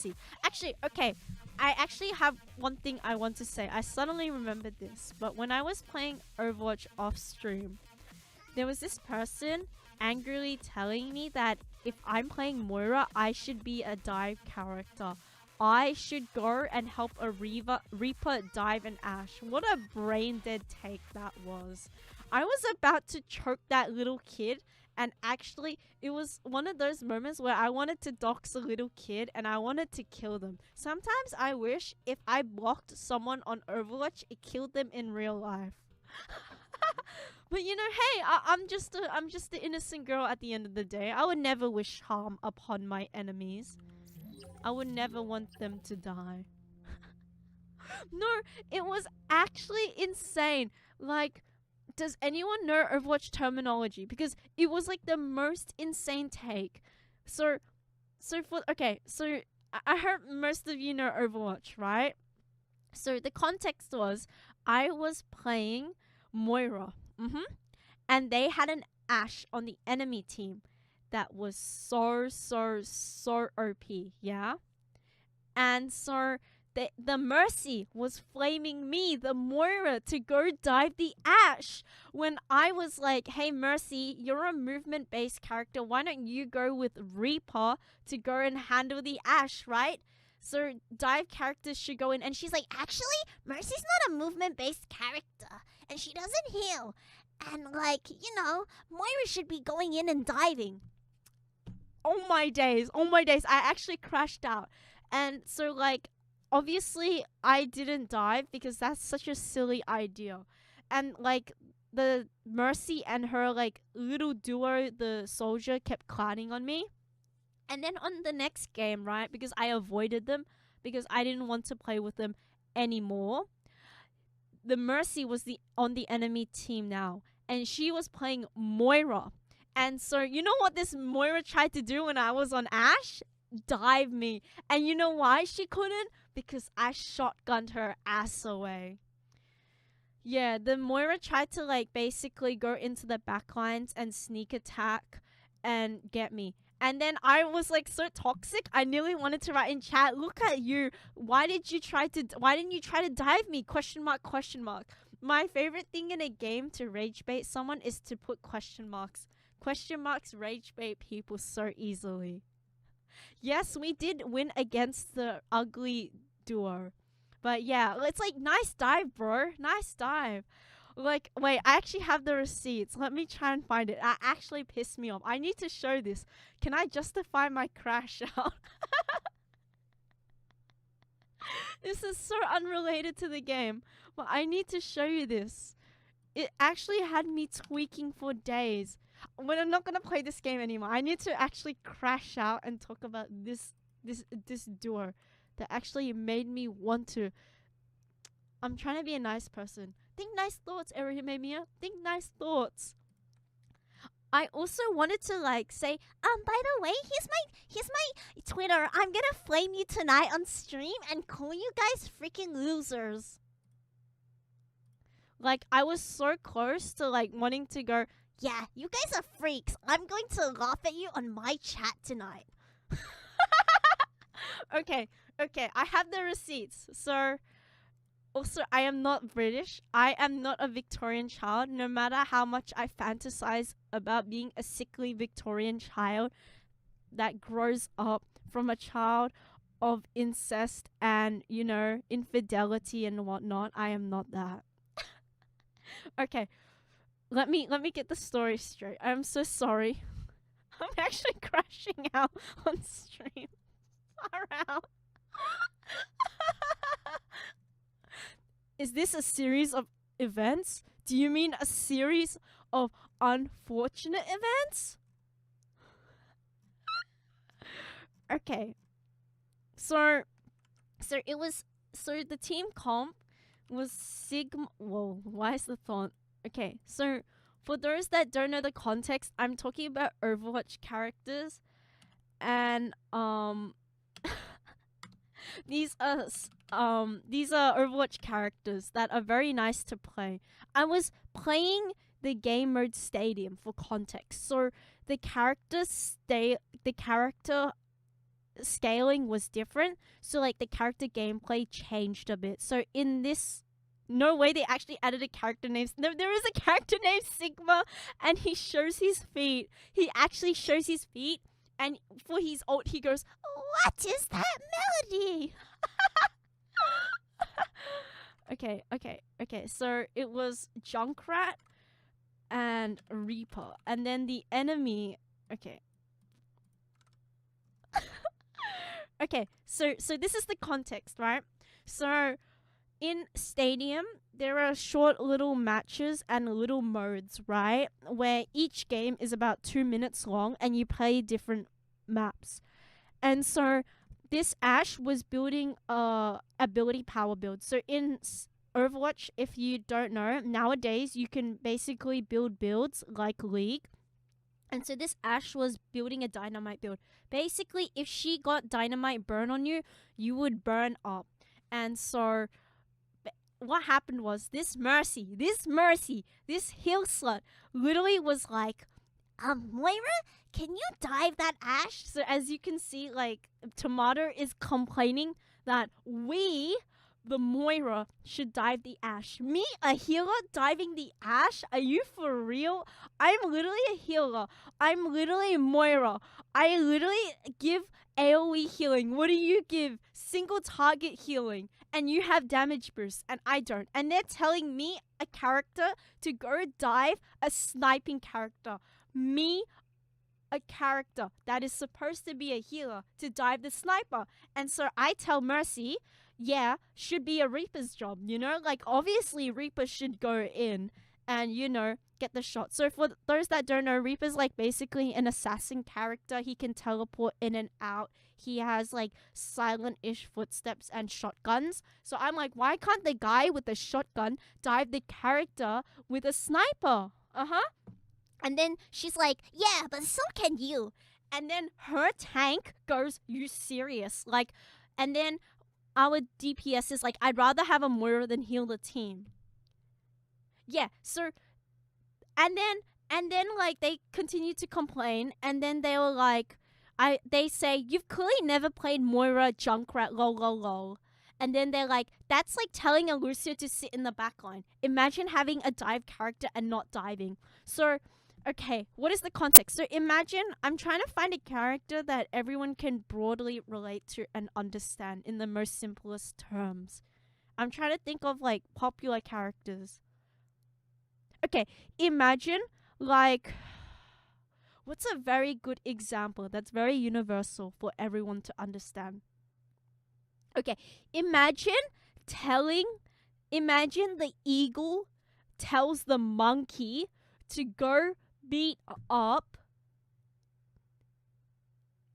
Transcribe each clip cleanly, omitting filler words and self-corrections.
See, actually, okay. I actually have one thing I want to say. I suddenly remembered this, but when I was playing Overwatch off stream, there was this person angrily telling me that if I'm playing Moira, I should be a dive character. I should go and help a Reaper dive an Ash. What a brain dead take that was. I was about to choke that little kid, and actually, it was one of those moments where I wanted to dox a little kid and I wanted to kill them. Sometimes I wish if I blocked someone on Overwatch, it killed them in real life. But you know, hey, I'm just the innocent girl at the end of the day. I would never wish harm upon my enemies. I would never want them to die. No, it was actually insane. Like, does anyone know Overwatch terminology? Because it was like the most insane take. So, so I heard most of you know Overwatch, right? So the context was I was playing Moira. And they had an Ash on the enemy team that was so OP, yeah? And so the Mercy was flaming me, the Moira, to go dive the Ash. When I was like, hey, Mercy, you're a movement based character. Why don't you go with Reaper to go and handle the Ash, right? So dive characters should go in. And she's like, actually, Mercy's not a movement based character. And she doesn't heal. And like, Moira should be going in and diving. Oh my days. Oh my days. I actually crashed out. And so, like, obviously, I didn't dive because that's such a silly idea. And, like, the Mercy and her, like, little duo, the soldier, kept clowning on me. And then on the next game, right, because I avoided them, because I didn't want to play with them anymore, the Mercy was on the enemy team now. And she was playing Moira. And so, you know what this Moira tried to do when I was on Ash? Dive me. And you know why she couldn't? Because I shotgunned her ass away. Yeah, the Moira tried to like basically go into the backlines and sneak attack and get me. And then I was like so toxic. I nearly wanted to write in chat, "Look at you. Why didn't you try to dive me?" Question mark, question mark. My favorite thing in a game to rage bait someone is to put question marks. Question marks rage bait people so easily. Yes, we did win against the ugly duo. But yeah, it's like, nice dive, bro. Nice dive. Like, wait, I actually have the receipts. Let me try and find it. That actually pissed me off. I need to show this. Can I justify my crash out? This is so unrelated to the game. But I need to show you this. It actually had me tweaking for days. But I'm not gonna play this game anymore. I need to actually crash out and talk about this duo that actually made me want to. I'm trying to be a nice person. Think nice thoughts, Ero Himemiya. Think nice thoughts. I also wanted to like say, by the way, here's my Twitter. I'm gonna flame you tonight on stream and call you guys freaking losers. Like, I was so close to like wanting to go, yeah, you guys are freaks. I'm going to laugh at you on my chat tonight. Okay, I have the receipts. So, also, I am not British. I am not a Victorian child. No matter how much I fantasize about being a sickly Victorian child that grows up from a child of incest and, infidelity and whatnot, I am not that. Okay, let me get the story straight. I'm so sorry. I'm actually crashing out on stream. Far out. Is this a series of events? Do you mean a series of unfortunate events? Okay. So the team comp was Sigma. Whoa, why is the font? Okay, so for those that don't know the context, I'm talking about Overwatch characters, and these are Overwatch characters that are very nice to play. I was playing the game mode Stadium for context, so the character scaling was different. So like the character gameplay changed a bit. So in this, no way they actually added a character named. No, there is a character named Sigma, and he shows his feet. He actually shows his feet, and for his ult, he goes, "What is that melody?" Okay. So it was Junkrat and Reaper, and then the enemy. Okay. Okay, so this is the context, right? So in Stadium, there are short little matches and little modes, right? Where each game is about 2 minutes long and you play different maps. And so this Ash was building a ability power build. So in Overwatch, if you don't know, nowadays you can basically build builds like League. And so this Ash was building a dynamite build. Basically, if she got dynamite burn on you, you would burn up. And so what happened was this Mercy, this heal slut literally was like, Moira, can you dive that Ash? So as you can see, like, Tomato is complaining that the Moira, should dive the Ash. Me, a healer, diving the Ash? Are you for real? I'm literally a healer. I'm literally Moira. I literally give AoE healing. What do you give? Single target healing. And you have damage boost, and I don't. And they're telling me, a character, to go dive a sniping character. Me, a character that is supposed to be a healer, to dive the sniper. And so I tell Mercy, yeah, should be a Reaper's job, you know? Like, obviously, Reaper should go in and, you know, get the shot. So for those that don't know, Reaper's, like, basically an assassin character. He can teleport in and out. He has, like, silent-ish footsteps and shotguns. So I'm like, why can't the guy with the shotgun dive the character with a sniper? And then she's like, yeah, but so can you. And then her tank goes, you serious? Like, and then our DPS is like, I'd rather have a Moira than heal the team. Yeah, so, and then like, they continue to complain, and then they were like, they say, you've clearly never played Moira Junkrat, lol. And then they're like, that's like telling a Lucio to sit in the backline. Imagine having a dive character and not diving. So, okay, what is the context? So imagine, I'm trying to find a character that everyone can broadly relate to and understand in the most simplest terms. I'm trying to think of, like, popular characters. Okay, imagine, like, what's a very good example that's very universal for everyone to understand? Okay, imagine the eagle tells the monkey to go beat up.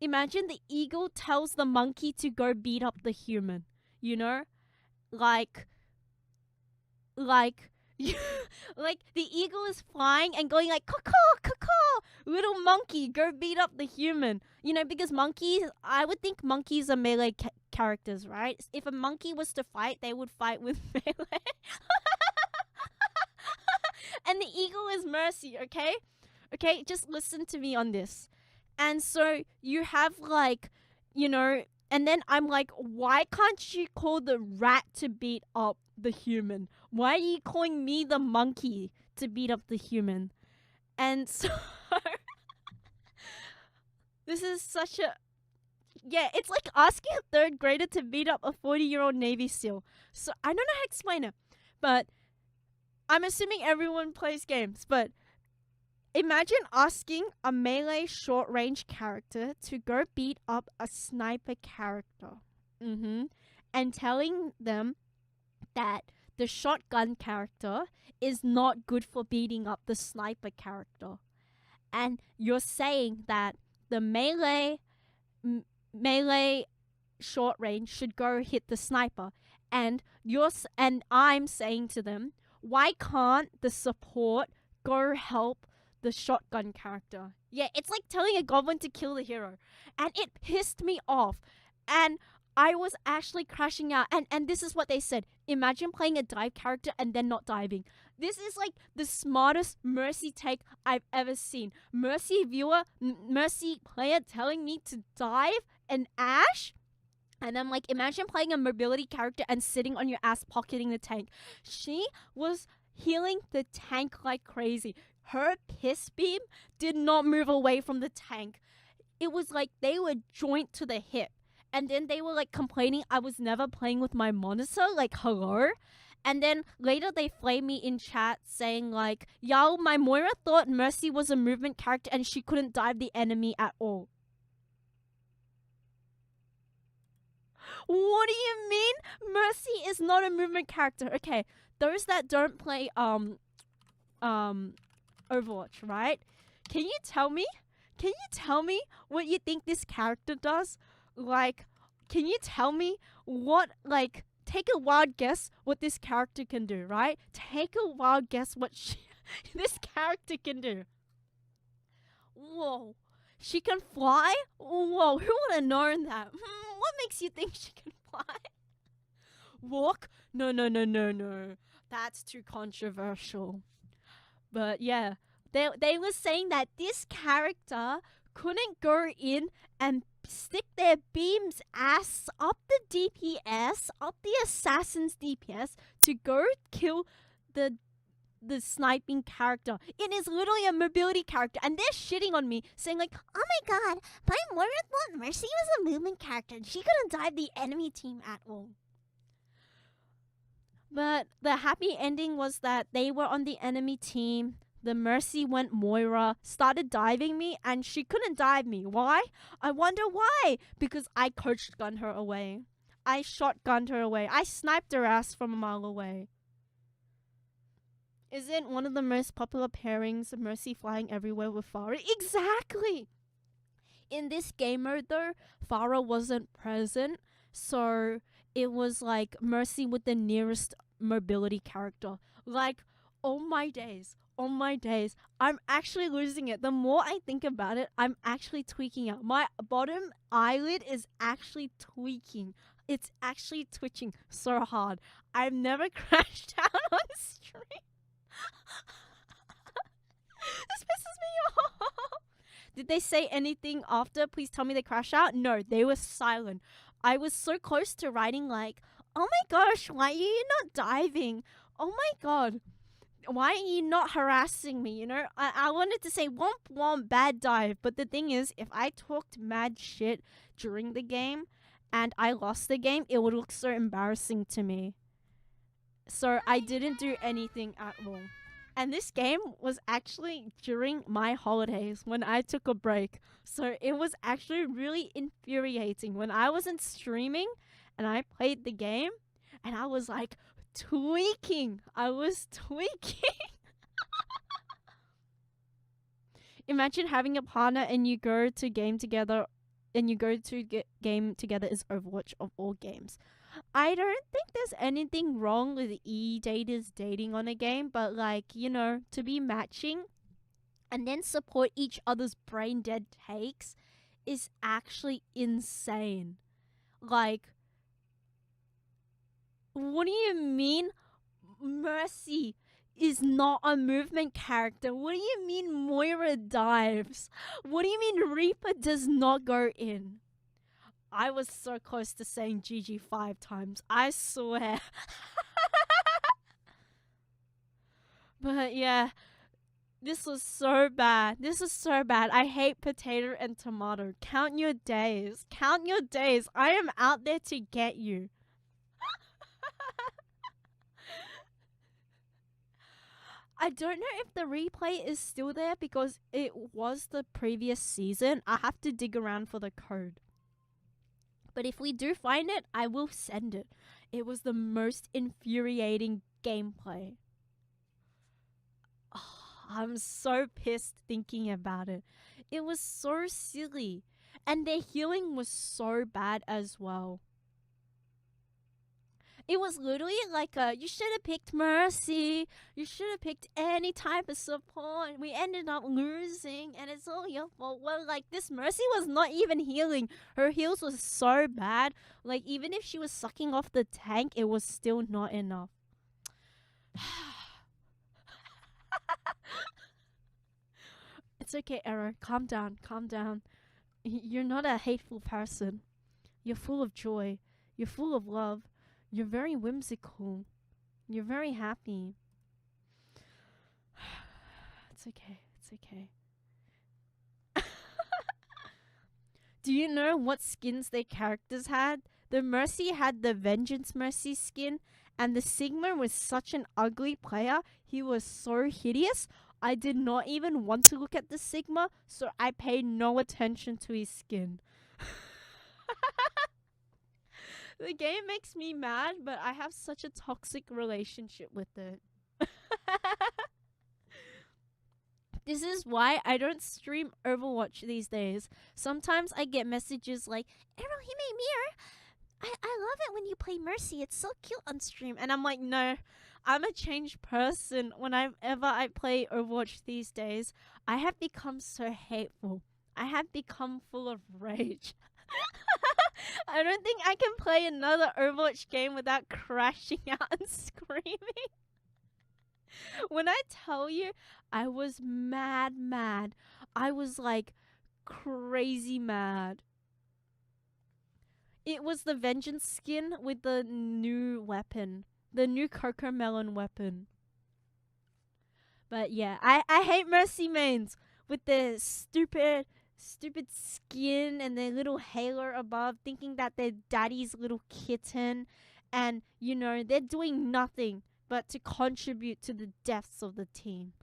Imagine the eagle tells the monkey to go beat up the human. You know? Like like the eagle is flying and going like, caw, little monkey, go beat up the human. You know, because monkeys, I would think monkeys are melee characters, right? If a monkey was to fight, they would fight with melee. And the eagle is Mercy, okay? Okay, just listen to me on this. And so you have, like, you know, and then I'm like, why can't you call the rat to beat up the human? Why are you calling me the monkey to beat up the human? And so this is such a, yeah, it's like asking a third grader to beat up a 40-year-old Navy SEAL. So I don't know how to explain it, but I'm assuming everyone plays games, but imagine asking a melee short-range character to go beat up a sniper character. And telling them that the shotgun character is not good for beating up the sniper character. And you're saying that the melee short range should go hit the sniper. And I'm saying to them, why can't the support go help the shotgun character? Yeah, it's like telling a goblin to kill the hero. And it pissed me off. And I was actually crashing out. And this is what they said. Imagine playing a dive character and then not diving. This is like the smartest Mercy take I've ever seen. Mercy player telling me to dive an Ash. And I'm like, imagine playing a mobility character and sitting on your ass pocketing the tank. She was healing the tank like crazy. Her piss beam did not move away from the tank. It was like they were joint to the hip. And then they were like complaining I was never playing with my monitor. Like, hello? And then later they flamed me in chat saying like, yo, my Moira thought Mercy was a movement character and she couldn't dive the enemy at all. What do you mean? Mercy is not a movement character. Okay, those that don't play Overwatch, right? Can you tell me? Can you tell me what you think this character does? Like, can you tell me what, like, take a wild guess what this character can do, right? Take a wild guess what this character can do. Whoa. She can fly? Whoa, who would have known that? What makes you think she can fly? Walk? No. That's too controversial. But yeah, they were saying that this character couldn't go in and stick their beams ass up the DPS, up the assassin's DPS to go kill the sniping character. It is literally a mobility character, and they're shitting on me, saying like, oh my god, my Moira thought Mercy was a movement character and she couldn't dive the enemy team at all. But the happy ending was that they were on the enemy team. The Mercy went Moira, started diving me, and she couldn't dive me. Why? I wonder why. Because I coached gunned her away. I shotgunned her away. I sniped her ass from a mile away. Isn't one of the most popular pairings Mercy flying everywhere with Pharah? Exactly! In this game mode though, Pharah wasn't present, so it was like Mercy with the nearest mobility character. Like, oh my days, I'm actually losing it. The more I think about it, I'm actually tweaking out. My bottom eyelid is actually tweaking. It's actually twitching so hard. I've never crashed out on stream. This pisses me off. Did they say anything after? Please tell me they crash out. No, they were silent. I was so close to writing like, oh my gosh, why are you not diving? Oh my god, why are you not harassing me? You know, I wanted to say womp womp bad dive, but the thing is, if I talked mad shit during the game and I lost the game, it would look so embarrassing to me. So I didn't do anything at all. And this game was actually during my holidays when I took a break. So it was actually really infuriating when I wasn't streaming and I played the game and I was like tweaking. Imagine having a partner and you go to game together and you go to game together is Overwatch of all games. I don't think there's anything wrong with e-daters dating on a game, but like, you know, to be matching and then support each other's brain dead takes is actually insane. Like, what do you mean Mercy is not a movement character? What do you mean Moira dives? What do you mean Reaper does not go in? I was so close to saying GG 5 times. I swear. But yeah, this was so bad. I hate potato and tomato. Count your days. I am out there to get you. I don't know if the replay is still there because it was the previous season. I have to dig around for the code. But if we do find it, I will send it. It was the most infuriating gameplay. Oh, I'm so pissed thinking about it. It was so silly. And their healing was so bad as well. It was literally like you should have picked Mercy. You should have picked any type of support. We ended up losing and it's all your fault. Well, like this Mercy was not even healing. Her heals was so bad. Like even if she was sucking off the tank, it was still not enough. It's okay, Ero. Calm down. You're not a hateful person. You're full of joy. You're full of love. You're very whimsical. You're very happy. It's okay. It's okay. Do you know what skins their characters had? The Mercy had the Vengeance Mercy skin, and the Sigma was such an ugly player. He was so hideous. I did not even want to look at the Sigma, so I paid no attention to his skin. The game makes me mad, but I have such a toxic relationship with it. This is why I don't stream Overwatch these days. Sometimes I get messages like, Ero Himemiya, I love it when you play Mercy. It's so cute on stream. And I'm like, no, I'm a changed person whenever I play Overwatch these days. I have become so hateful. I have become full of rage. I don't think I can play another Overwatch game without crashing out and screaming. When I tell you, I was mad. I was like crazy mad. It was the Vengeance skin with the new weapon. The new Coco Melon weapon. But yeah, I hate Mercy mains with their stupid skin and their little halo above, thinking that they're daddy's little kitten. And, you know, they're doing nothing but to contribute to the deaths of the team.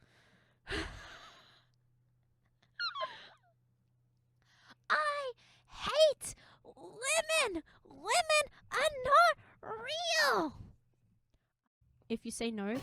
I hate women! Women are not real! If you say no...